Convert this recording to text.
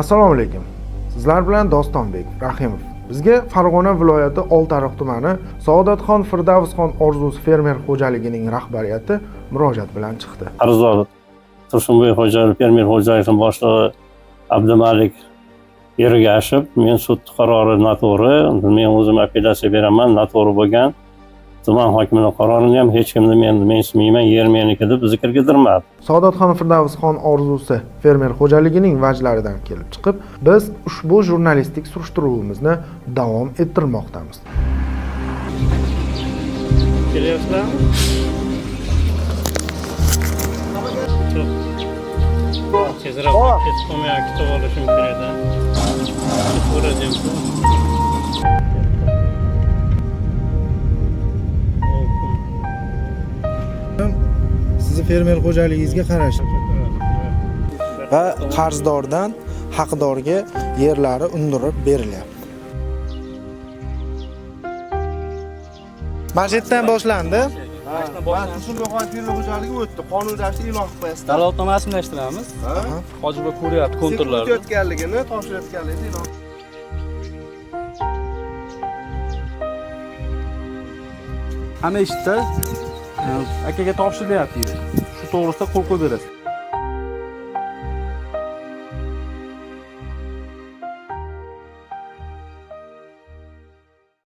Assalomu alaykum. Sizlar bilan Dostonbek Rahimov. Bizga Farg'ona viloyati Oltiariq tumani Saodatxon Firdavsxon Orzusi fermer xo'jaligining rahbariyati murojaat bilan chiqdi. Qarzdor Tursunboy xo'jalik fermer xo'jaligining boshlig'i Abdumalik Ergashov, men sud qarori noto'g'ri, men o'zim apellyatsiya beraman, noto'g'ri bo'lgan. Tuman hokimining qarorini ham hech kimni men mensimayman, yer meniki deb bizni kirgizdirmadi. Saodatxon Firdavsxon Orzusi fermer xo'jaligining vajlaridan kelib chiqib, biz ushbu jurnalistik surishtiruvimizni davom ettirmoqdamiz. Kelyapsizlarmi? Tezroq ketib qolmay kitib olishim kerak-da. Sizni fermer xo'jaligingizga qarashli va qarzdordan haqdorga yerlari undirib berilyapti. Budjetdan boshlandi. Tursunboy fermer xo'jaligi o'tdi. Qonunlashni e'lon qilib qo'yasiz. Dalolatnoma rasmiylashtiramiz. Hojiboy ko'ryapti konturlarni. O'tayotganligini, topshirayotganligingizni e'lon. Hamma ishda akaga topshirilyapti deydi. Shu to'g'risida qo'l qo'yib berasiz.